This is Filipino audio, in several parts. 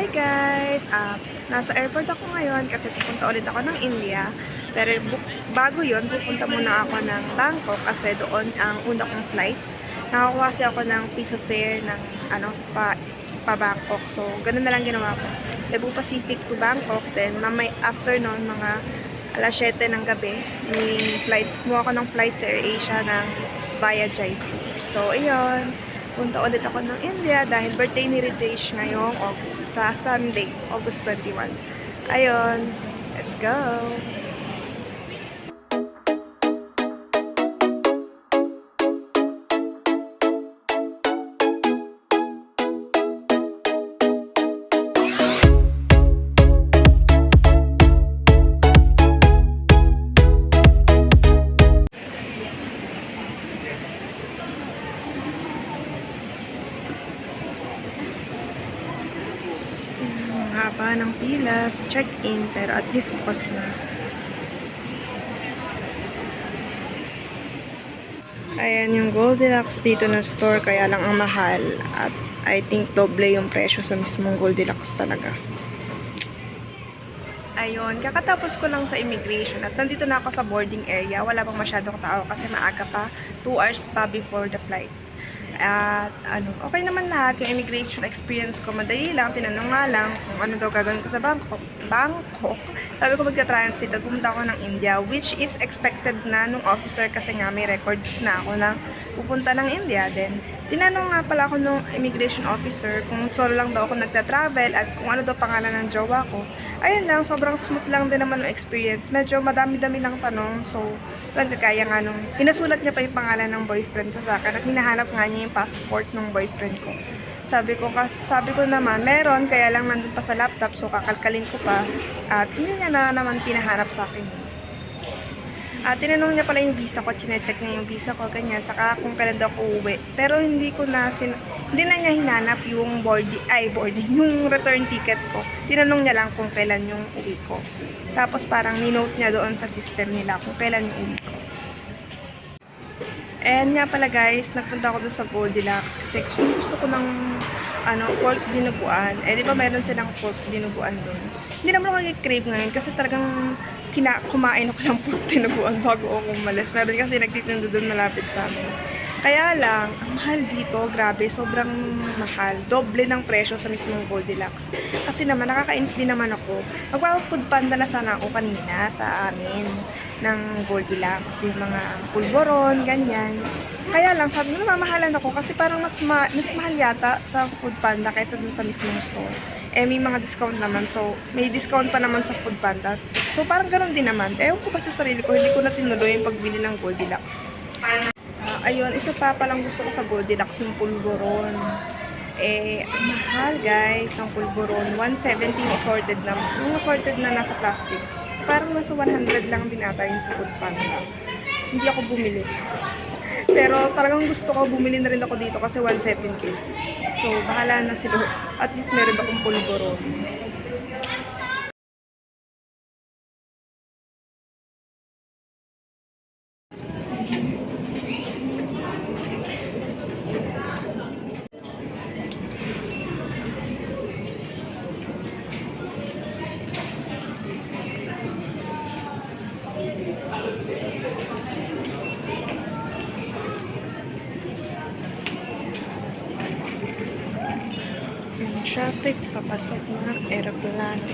Hi guys! Nasa airport ako ngayon kasi pupunta ulit ako ng India. Pero bago yon pupunta muna ako ng Bangkok kasi doon ang una kong flight. Nakakuha kasi ako ng piece of fare ng pa Bangkok. So, ganun na lang ginawa ko. Cebu Pacific to Bangkok. Then, after noon, mga alas 7 ng gabi, kumuha ko ng flight sa AirAsia ng via Jaipur. So, ayun. Punta ulit ako ng India dahil birthday ni Ritesh ngayong August, sa Sunday, August 21. Ayun, let's go! Haba ng pila sa check-in pero at least bukas na. Ayan yung Goldilocks dito na store kaya lang ang mahal at I think doble yung presyo sa mismong Goldilocks talaga. Ayun, kakatapos ko lang sa immigration at nandito na ako sa boarding area. Wala pang masyadong tao kasi maaga pa, 2 hours pa before the flight. At okay naman lahat. Yung immigration experience ko, madali lang. Tinanong nga lang kung ano daw gagawin ko sa Bangkok. Sabi ko magka-transit at pumunta ako ng India, which is expected na nung officer kasi nga may records na ako na pupunta ng India. Then, tinanong nga pala ako nung immigration officer kung solo lang daw ako nagta-travel at kung ano daw pangalan ng jowa ko. Ayun lang, sobrang smooth lang din naman yung experience. Medyo madami-dami lang tanong. So, kaya nga nung pinasulat niya pa yung pangalan ng boyfriend ko sa akin at hinahanap nga niya yung passport ng boyfriend ko. Sabi ko naman, meron, kaya lang nandun pa sa laptop, so kakalkalin ko pa. At hindi niya na naman pinahanap sa akin. Tinanong niya pala yung visa ko, chinecheck niya yung visa ko, ganyan, saka kung kailan daw ako uuwi. Pero hindi na niya hinanap yung yung return ticket ko. Tinanong niya lang kung kailan yung uwi ko. Tapos parang ninote niya doon sa system nila kung kailan yung uwi ko. And nga pala guys, nagpunta ako doon sa Goldilocks kasi gusto ko ng pork dinuguan. Di ba meron silang pork dinuguan doon? Hindi naman ako nag-crave ngayon kasi talagang kumain ako ng pork dinuguan bago ako umalis. Meron kasi nagtitinda doon malapit sa amin. Kaya lang, ang mahal dito, grabe, sobrang mahal. Doble ng presyo sa mismong Goldilocks. Kasi naman, nakakainis din naman ako. Magpapafood panda na sana ako kanina sa amin ng Goldilocks. Yung mga pulboron, ganyan. Kaya lang, sabi ko, mamahalan ako kasi parang mas mahal yata sa food panda kaysa dun sa mismong store. May mga discount naman. So, may discount pa naman sa food panda. So, parang ganun din naman. Ewan ko pa sa sarili ko, hindi ko na tinuloy yung pagbili ng Goldilocks. Ayun, isa pa palang gusto ko sa Goldilocks yung pulboron. Mahal guys ng pulboron. 170 yung assorted na nasa plastic. Parang nasa 100 lang din ata yun sa food panda. Hindi ako bumili. Pero talagang gusto ko, bumili na rin ako dito kasi 170. So, bahala na si Lord. At least meron akong pulboron. Traffic, papasok na aeroplano.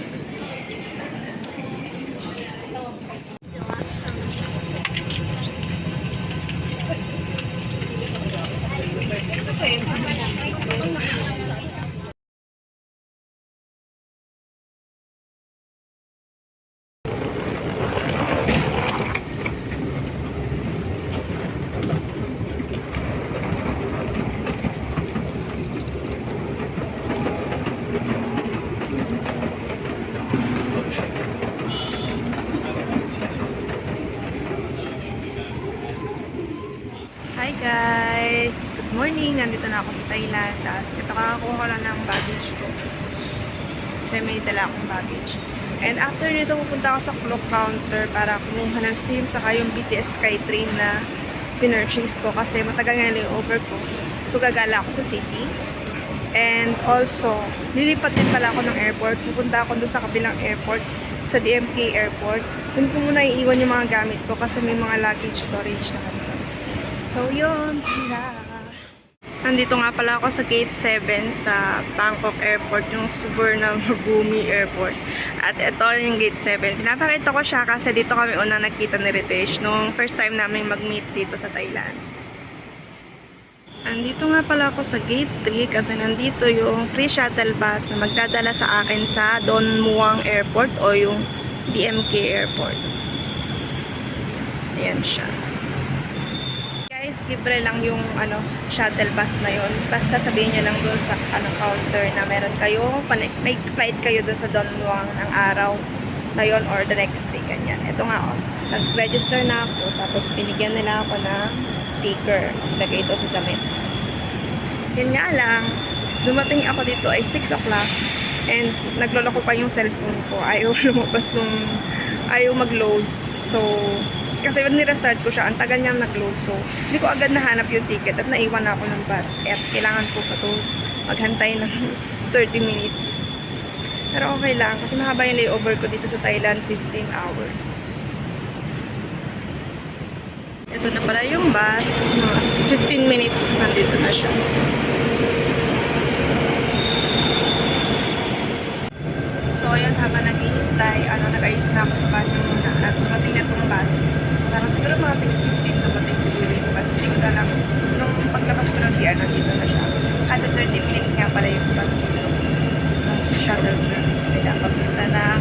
Hi guys! Good morning! Nandito na ako sa Thailand at kakakuha ko lang ng baggage ko. Kasi may dala akong baggage. And after nito, pupunta ako sa clock counter para kumuha ng SIM saka yung BTS Skytrain na pinurchase ko kasi matagal nga layover ko. So, gagala ako sa city. And also, lilipat din pala ako ng airport. Pupunta ako doon sa kabilang airport, sa DMK Airport. Doon ko muna iiwan yung mga gamit ko kasi may mga luggage storage na kami. So, yun. Nandito nga pala ako sa Gate 7 sa Bangkok Airport, yung Suvarnabhumi Airport. At ito yung Gate 7. Pinapakita ko siya kasi dito kami unang nagkita ni Ritesh nung first time namin mag-meet dito sa Thailand. Andito nga pala ako sa Gate 3 kasi nandito yung free shuttle bus na magdadala sa akin sa Don Muang Airport o yung DMK Airport. Ayan siya. Guys, libre lang yung shuttle bus na yun. Basta sabihin nyo lang doon sa counter na meron kayo, may flight kayo doon sa Don Muang ng araw na yun or the next day, ganyan. Ito nga, nag-register na ako, tapos binigyan nila ako ng sticker. Ilagay ito sa damit. Yun nga lang, dumating ako dito ay 6 o'clock and naglolo ko pa yung cellphone ko. Ayaw lumabas ayaw mag-load. So, kasi when nirestart ko siya, ang tagal niyang nag-load. So, hindi ko agad nahanap yung ticket at naiwan na ako ng bus. At kailangan ko pa to maghantay ng 30 minutes. Pero okay lang, kasi mahaba yung layover ko dito sa Thailand, 15 hours. Ito na pala yung bus. Mga 15 minutes nandito na siya. So, ayan, habang naghihintay, nag-ayos na ako sa banyo muna. At dumating na itong bus. Parang siguro mga 6:15 dumating siguro yung bus. Hindi ko alam. Nung paglabas ko ng CR, nandito na siya. At 30 minutes nga pala yung bus dito. Yung shuttle service nila. Papunta na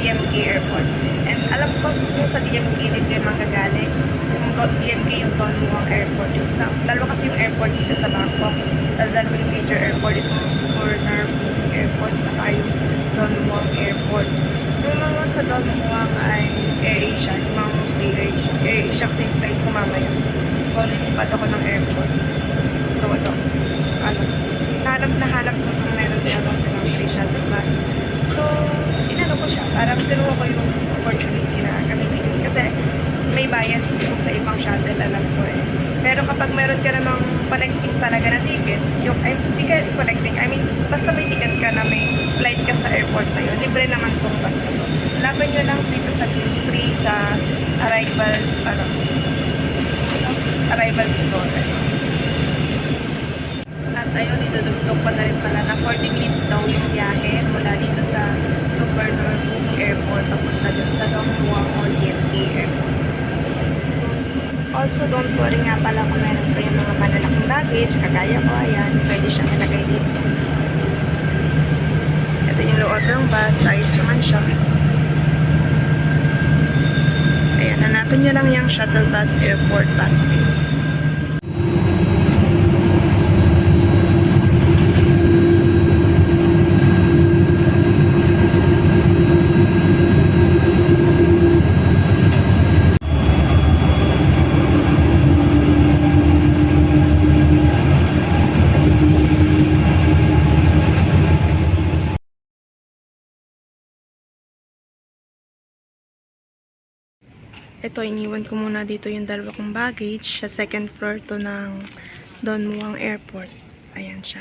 DMK Airport. And alam ko kung sa DMK dito yung manggagaling. Yung DMK yung Don Muang Airport. Yung dalawa kasi yung airport dito sa Bangkok. Dalawa yung major airport. Itong Suvarnabhumi Airport. Saka yung Don Muang Airport. Yung mga sa Don Muang ay AirAsia. Yung mga mostly AirAsia. AirAsia kasi yung flight ko mamaya. So, lilipat ako ng airport. So, ito. Hanap ko kung meron silang free shuttle bus. So, inano ko siya. Parang tinuha ko yung opportunity na gamitin yun. Kasi may bayad yung sa ibang shuttle, alam ko eh. Pero kapag meron ka namang connecting talaga na ticket, hindi ka connecting, basta may ticket ka na may flight ka sa airport na yun, libre naman tong bus na to. Laban nyo lang dito sa Gate 3 sa arrivals door. At ayun, idudugtog pa na rin pala na 40 minutes daw yung biyahe mula dito sa Suvarnabhumi Airport papunta dun sa Don Muang or DMK Airport. Also, don't worry nga pala kung meron kayong mga malalaking baggage, kagaya ko, ayan, pwede siyang ilagay dito. Ito yung loob ng bus, ayos naman siya. Ayan, hanapin nyo lang yung shuttle bus, airport bus link. Ito, iniwan ko muna dito yung dalawa kong baggage sa second floor to ng Don Muang Airport. Ayan siya.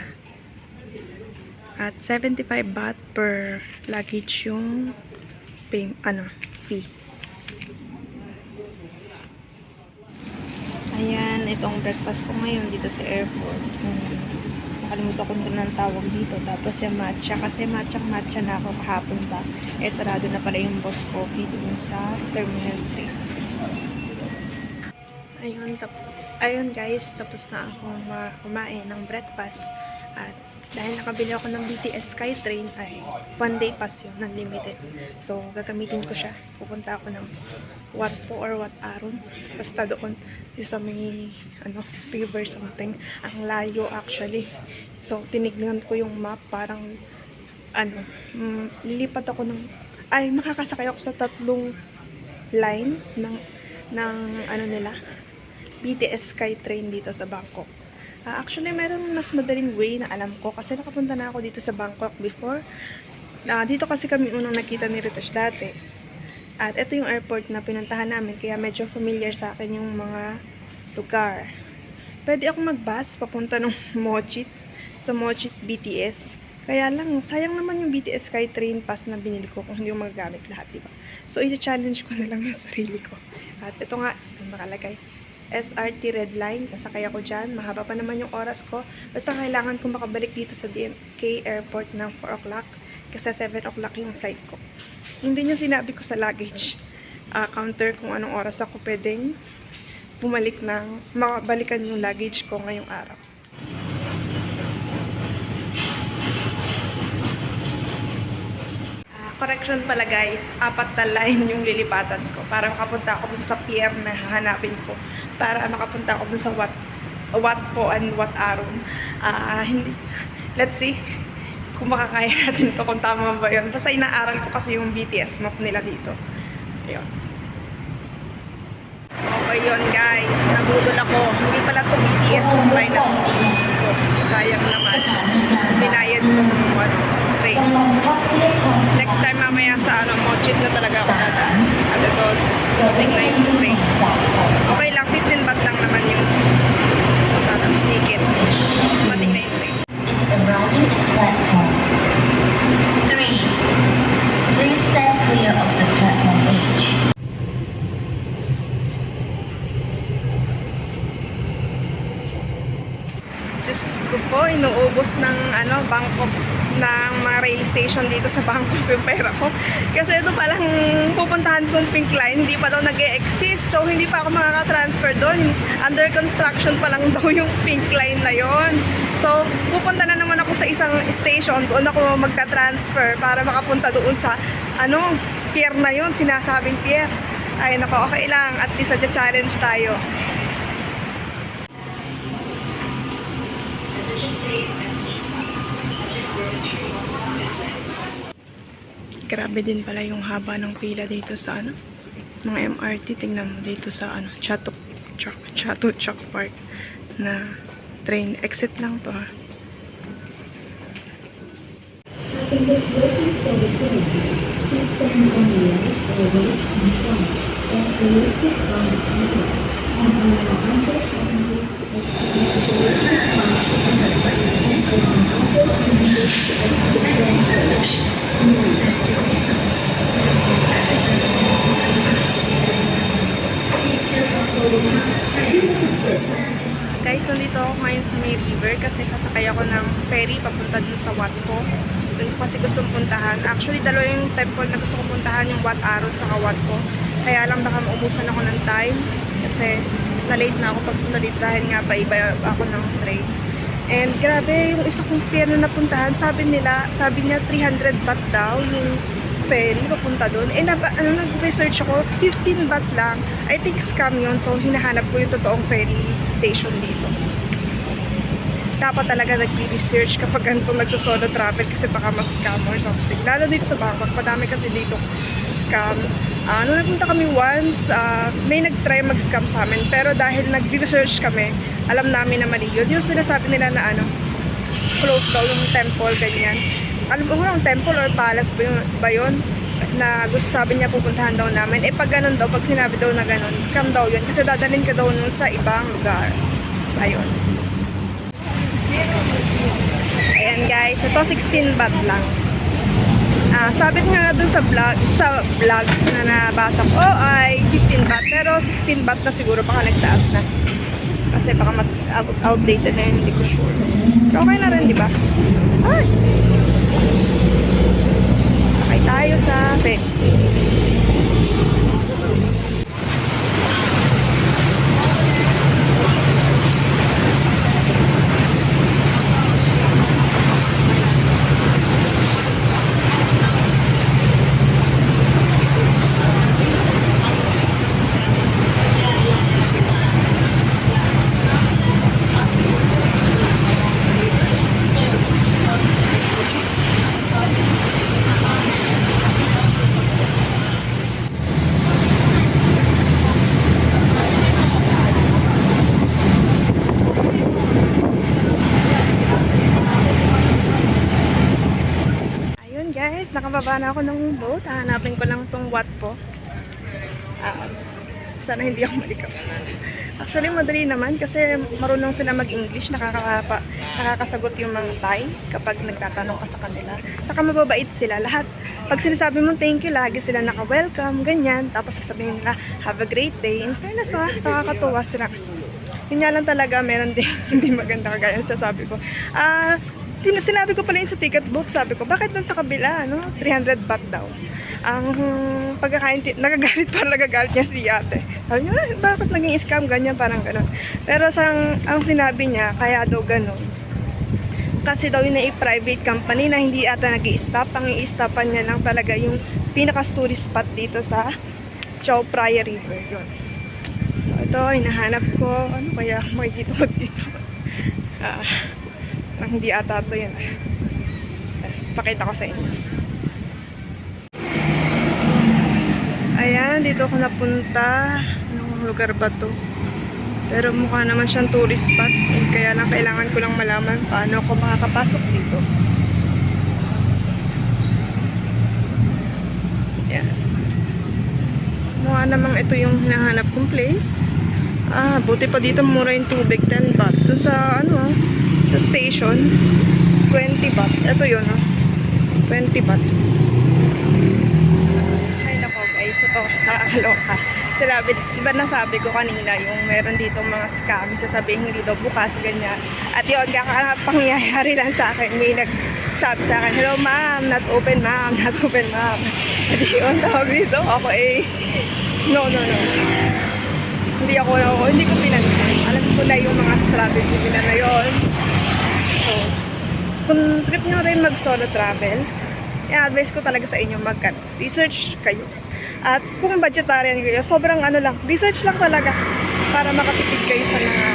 At 75 baht per luggage yung fee. Ayan, itong breakfast ko ngayon dito sa airport. Nakalimutan ko ng tawag dito. Tapos yung matcha. Kasi matcha na ako kahapon ba. Sarado na pala yung Boss Coffee dun sa Terminal 3. Ayun guys, tapos na akong kumain ng breakfast. At dahil nakabili ako ng BTS Skytrain, ay one day pass yun, unlimited. So, gagamitin ko siya. Pupunta ako ng Wat Po or Wat Arun. Basta doon, sa may, river something. Ang layo actually. So, tinignan ko yung map, parang, lilipat ako makakasakay ako sa 3 line ng nila, BTS Skytrain dito sa Bangkok. Actually, meron mas madaling way na alam ko kasi nakapunta na ako dito sa Bangkok before. Dito kasi kami unang nakita ni Ritesh dati. At ito yung airport na pinuntahan namin kaya medyo familiar sa akin yung mga lugar. Pwede ako mag-bus papunta ng Mochit sa Mochit BTS. Kaya lang, sayang naman yung BTS Sky Train Pass na binili ko kung hindi ko magagamit lahat, diba? So, i-challenge ko na lang yung sarili ko. At ito nga, nakalagay. SRT Red Line, sasakay ako dyan. Mahaba pa naman yung oras ko. Basta kailangan kong makabalik dito sa DMK Airport ng 4 o'clock. Kasi 7 o'clock yung flight ko. Hindi nyo sinabi ko sa luggage counter kung anong oras ako pwedeng bumalik ng makabalikan yung luggage ko ngayong araw. Correction pala guys, 4 na line yung lilipatan ko para makapunta ako dun sa pier na hahanapin ko, para makapunta ako dun sa Wat Po and Wat Aron. Hindi, let's see kung makakaya natin to, kung tama ba yun. Basta inaaral ko kasi yung BTS map nila dito. Ayun. Okay yun guys, nabudol ako. Hindi pala to BTS kung may na ko. Sayang naman. Binayad ko train. Next time mamaya sa Mochit na talaga ako dadaan. At ito, dumating na yung train. Okay lang, 15 baht lang naman yung ticket. Dumating na yung train. Arriving at platform 3. Please stand clear of the platform edge. Diyos ko po, inuubos ng Bangkok, ng mga rail station dito sa Bangkok yung pera ko. Kasi ito palang pupuntahan kong Pink Line, hindi pa daw nag-e-exist. So, hindi pa ako makaka-transfer doon. Under construction pa lang daw yung Pink Line na yon. So, pupunta na naman ako sa isang station. Doon ako magta-transfer para makapunta doon sa, pier na yon, sinasabing pier. Ay, nako, okay lang. At least, challenge tayo. Grabe din pala yung haba ng pila dito sa mga MRT. Tingnan mo dito sa Chatuchak Park na train. Exit lang to ha. Passengers waiting for the train, please stand on the right or wait in front, as directed by the conductor, and allow other passengers to exit the selected path and allow other passengers to exit the train. Guys, nandito ako ngayon sa May River kasi sasakay ako ng ferry papunta dun sa Wat Po. Doon ko kasi gustong puntahan. Actually, dalawa yung temple na gusto kong puntahan, yung Wat Aron sa Wat Po. Kaya lang baka maumusan ako ng time kasi na-late na ako pagpunta dito dahil nga pa iba ako ng train. And grabe, yung isa kong pier na napuntahan, sabi niya 300 baht daw yung ferry papunta doon. Eh, nag-research ako, 15 baht lang. I think scam yun. So, hinahanap ko yung totoong ferry station dito. Dapat talaga nag-research kapag ganito nagsosolo travel kasi baka mas-scam or something. Lalo dito sa Bangkok, madami kasi dito scam. Nung napunta kami once, may nag-try mag-scam sa amin. Pero dahil nag-research kami, alam namin na mali yun. Yung sinasabi nila na close daw yung temple, ganyan. Alam mo kung temple or palace ba yun? Na gusto sabi niya pupuntahan daw namin. Eh pag ganun daw, pag sinabi daw na ganun, scam daw yun. Kasi dadalhin ka daw nun sa ibang lugar. Ayun. Ayan guys, ito 16 baht lang. Sabit nga dun sa vlog na nabasa ko ay 15 baht. Pero 16 baht na siguro, baka nagtaas na. Kasi baka outdated na yun, hindi ko sure. Pero okay na rin, di ba? Ay! Sakay tayo sa ferry. Nakababa na ako ng boat. Hanapin ko lang tong Wat Po. Sana hindi ako maligaw. Actually, madali naman kasi marunong sila mag-English, nakakasagot yung mga Thai kapag nagtatanong ka sa kanila. Saka mababait sila. Lahat, pag sinasabi mo thank you, lagi sila naka-welcome, ganyan. Tapos sasabihin nila, have a great day. In fairness, nakakatuwa sila. Yun nga lang talaga, meron din hindi maganda kagaya yung sasabi ko. Sinabi ko pala yung sa ticket booth, sabi ko, bakit dun sa kabila, 300 baht daw. Ang nagagalit niya si ate. Sabi niya, bakit naging scam, ganyan, parang ganun. Pero ang sinabi niya, kaya daw ganun. Kasi daw yun na private company na hindi ata nag-i-stop. Ang i-stopan niya lang talaga yung pinaka-tourist spot dito sa Chao Phraya River. Yun. So ito, hinahanap ko. Ano kaya makikita ko dito? Hindi ata ito yun. Pakita ko sa inyo. Ayan, dito ako napunta. Anong lugar ba to? Pero mukha naman siyang tourist spot. Kaya lang kailangan ko lang malaman paano ako makakapasok dito. Ayan. Mukha namang ito yung hinahanap kong place. Buti pa dito mura yung tubig, 10 baht. Doon sa sa station, 20 baht. Ito yun, 20 baht. Ay nako guys, ito, nakakaloka. Diba nasabi ko kanina yung meron dito mga scam, sasabihin hindi daw bukas, ganyan. At yun, pangyayari lang sa akin, may nagsabi sa akin, hello ma'am, not open ma'am, not open ma'am. At yun, tawag dito, ako no. Hindi ko pinansin. Alam ko na yung mga strategy nila na yun. So, kung trip nyo rin mag-solo travel, i-advise ko talaga sa inyo mag-research kayo. At kung vegetarian kayo, sobrang lang, research lang talaga para makatipid kayo sa mga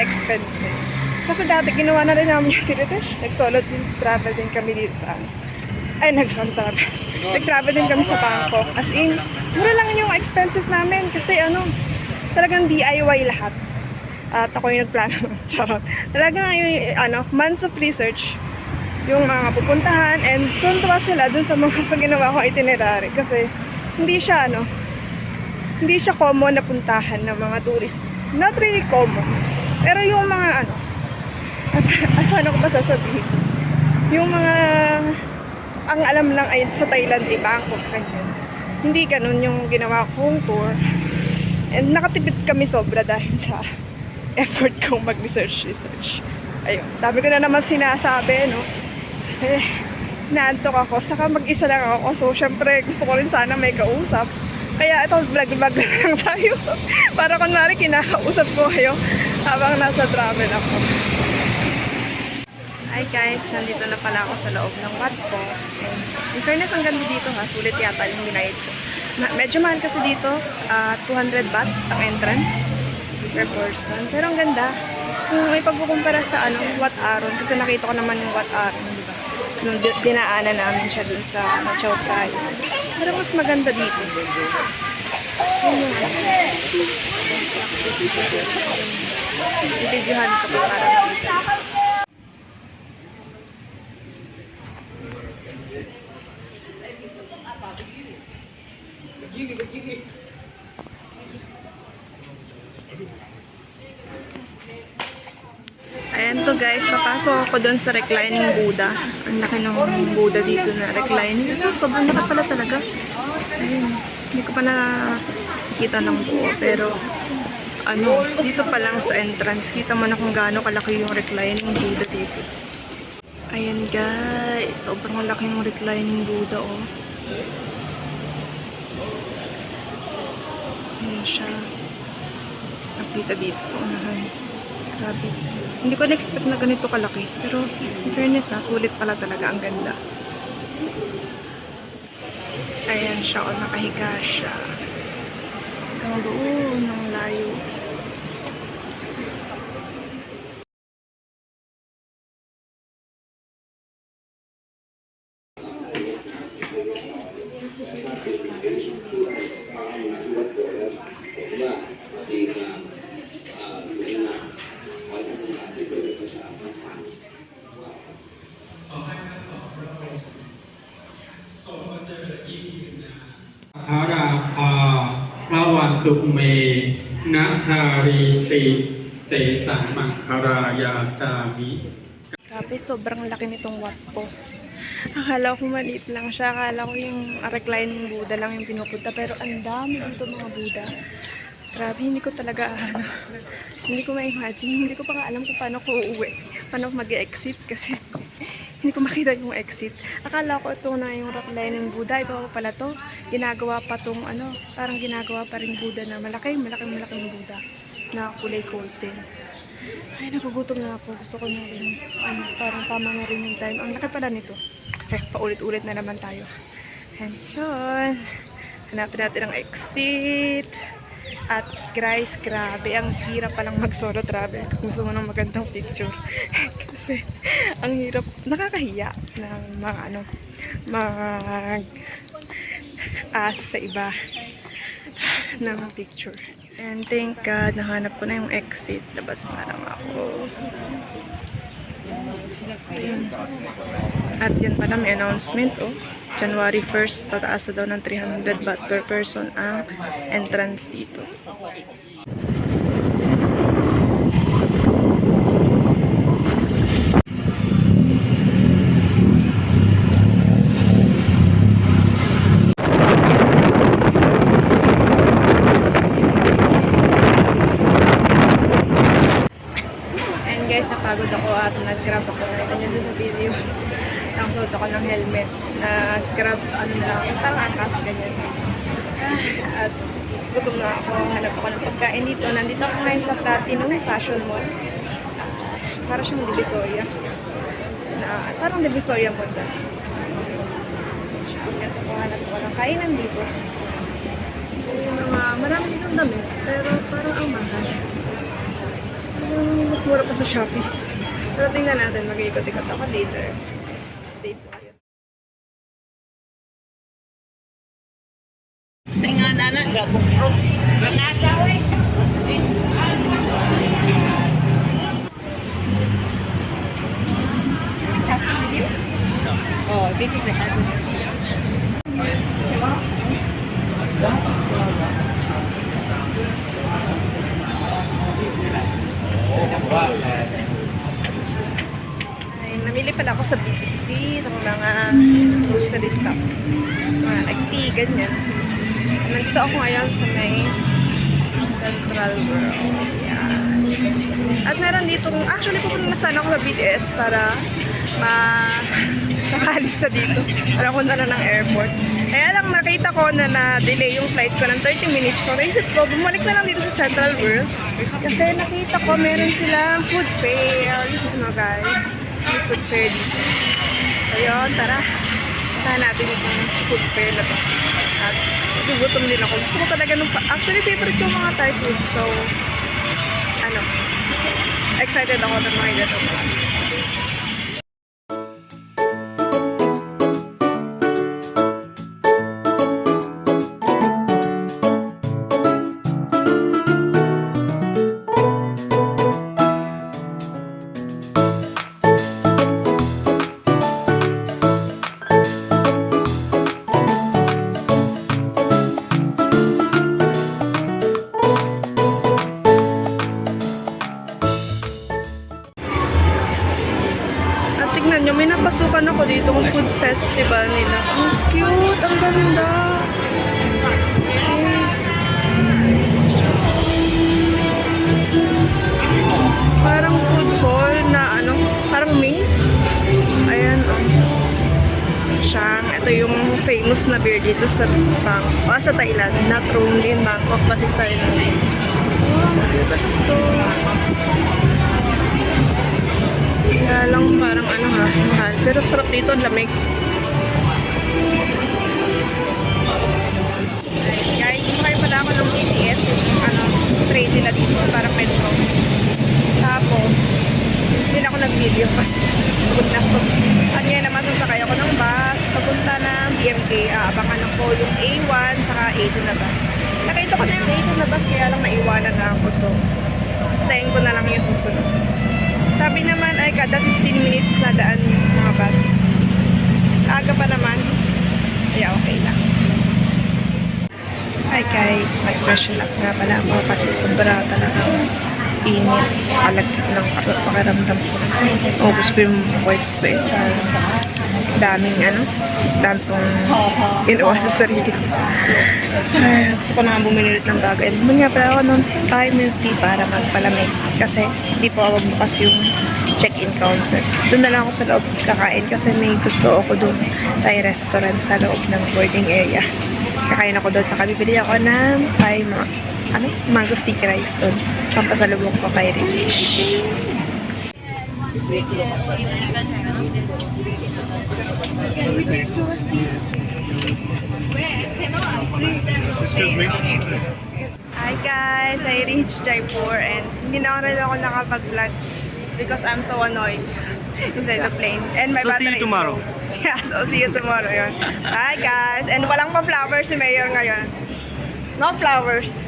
expenses. Kasi dati ginawa na rin namin yung Tiritish. Nag-solo travel din kami dito sa nag-solo travel. Nag-travel din kami sa Bangkok. As in, mura lang yung expenses namin kasi talagang DIY lahat. At ako yung nagplano. Charot. Talagang months of research yung mga pupuntahan and tuntua sila dun sa mga sa ginawa ko itinerary kasi hindi siya common na puntahan ng mga tourists. Not really common. Pero yung mga paano ko ba sasabihin? Yung mga ang alam lang ay sa Thailand ay Bangkok ganyan. Hindi ganun yung ginawa kong tour. And nakatipid kami sobra dahil sa effort kong mag-research. Ayun, dami ko na naman sinasabi, kasi naantok ako, saka mag-isa lang ako. So, syempre, gusto ko rin sana may kausap. Kaya ito, vlog lang tayo. Para kunwari, kinakausap ko kayo habang nasa travel ako. Hi guys, nandito na pala ako sa loob ng Wat Po. And in fairness, ang ganda dito sulit yata yung binayad ko. Medyo mahal kasi dito, 200 baht ang entrance per person. Pero ang ganda, kung may pagkukumpara sa Wat Arun, kasi nakita ko naman yung Wat Arun, di ba? Nung dinaanan namin siya dun sa Chao Phraya. Pero mas maganda dito. Ibigyohan ko pa para makita. Ayan to guys, papasok ako doon sa reclining Buddha. Ang laki ng Buddha dito na reclining. So, sobrang laki pala talaga. Ayun, hindi ko pa nakikita ng buo. Pero, dito pa lang sa entrance, kita mo na kung gaano kalaki yung reclining Buddha dito. Ayan guys, sobrang laki ng reclining Buddha, Ayan siya. Nakita dito sa unahan. Grabe. Hindi ko na-expect na ganito kalaki. Pero, in fairness sulit pala talaga. Ang ganda. Ayan siya, nakahiga siya. Hanggang doon, ang layo. พระวันตุเมนะชารีติเสสังมังคารายาจามิ Grabe, sobrang laki nitong watpo. Akala ko maliit lang siya. Akala ko yung reclining Buddha lang yung pinupunta. Pero ang dami dito mga Buddha. Grabe, hindi ko talaga, hindi ko ma-imagine. Hindi ko pa nga alam kung paano ko uuwi. Paano mag-exit kasi hindi ko makita yung exit. Akala ko ito na yung reclining Buddha. Iba pa pala to. Ginagawa pa tong parang ginagawa pa rin Buddha na malaking Buddha na kulay golden. Ay, nagugutom na ako. Gusto ko na rin, parang tama na rin yung time. Ang laki pala nito. Paulit-ulit na naman tayo. And yun. Hanapin natin ang exit. At guys, grabe. Ang hirap palang mag-solo travel kung gusto mo ng magandang picture. Kasi, ang hirap. Nakakahiya ng mag-as sa iba ng picture. And thank God, nahanap ko na yung exit. Labas na lang ako. Ayun. At yun pala, may announcement, January 1st, tataas na daw ng 300 baht per person ang entrance dito. Guys, napagod ako at nag-grab ako. Nakita nyo doon sa video. Nakasuot ako ng helmet. Nag-grab lang. Parang angkas, ganyan. At gutom na ako. Hanap ako ng pagkain dito. Nandito ako ngayon sa Platinum Fashion Mall. Para siyang Divisoria. Parang Divisoria Mall na. Ito ko, hanap ako ng kainan dito. Marami ditong dami. Pero parang ang mahal. Mas mura pa sa Shopee. Pero tingnan natin, mag-iikot-ikot ako later. Update ko kayo. Sa nga nana, gabong pro. Nasa, wey. Talking with you? Oh, this is a husband. Ay, namili pala ako sa Bitsy ng mga grocery stuff. Mga nag-tea, ganyan. Nandito ako ngayon sa may Central World. Yan. At meron dito, actually pupunta na sana ako sa BTS para makalis na dito. Para punta na ng airport. Kaya lang nakita ko na na-delay yung flight ko ng 30 minutes. So naisip ko, bumalik na lang dito sa Central World. Kasi nakita ko meron silang food fair. Yun guys. May food fair dito. So yun, tara. Puntahan natin itong food fair na to. At gugutom din ako. Gusto ko talaga actually favorite ko mga Thai food. So, excited ako na makita ito. Tingnan nyo, may napasukan ako dito ng food festival nila. Ang cute! Ang ganda! Yes. Parang food hall na parang maze. Ayan, Shang. Ito yung famous na beer dito sa Bangkok. Sa Thailand. Not only in Bangkok, pati Thailand. Kaya lang parang mahal. Pero sarap dito, ang lamig. Guys, sumakay pala ako ng BTS, yung train nila dito, parang metro. Tapos, hindi na ako nag-video kasi pagod na ako. At ngayon naman, sasakay ako ng bus, papunta ng BMK. Abangan ko yung A1, saka A2 na bus. Nakita ko na yung A2 na bus, kaya lang naiwanan na ako. So, tayin ko na lang yung susunod. Sabi naman ay kada 15 minutes na daan yung mga bus. Aga pa naman. Kaya okay lang. Hi guys, nag-freshen up nga pala ako kasi sobra talagang init sa kalagkit ng pakiramdam ko. Ubus ko yung wipes ko sa daming dami kong inuwa sa sarili ko. Ay, gusto ko na bumili ulit ng bago. And bumili nga pala ako ng Thai milk tea para magpalamig kasi hindi po ako bukas yung check-in counter. Doon na lang ako sa loob kakain kasi may gusto ako doon Thai restaurant sa loob ng boarding area. Kakain ako doon, saka bibili ako ng Thai mango sticky rice doon. Pampasalubong ko kay Rich. Hi guys! I reached Jaipur and hindi na rin ako nakapag-vlog because I'm so annoyed inside the plane. And my So, see battery you tomorrow. is low. Yeah, so see you tomorrow yun. Hi guys! And walang pa flowers si Mayor ngayon. No flowers.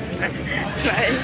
Bye.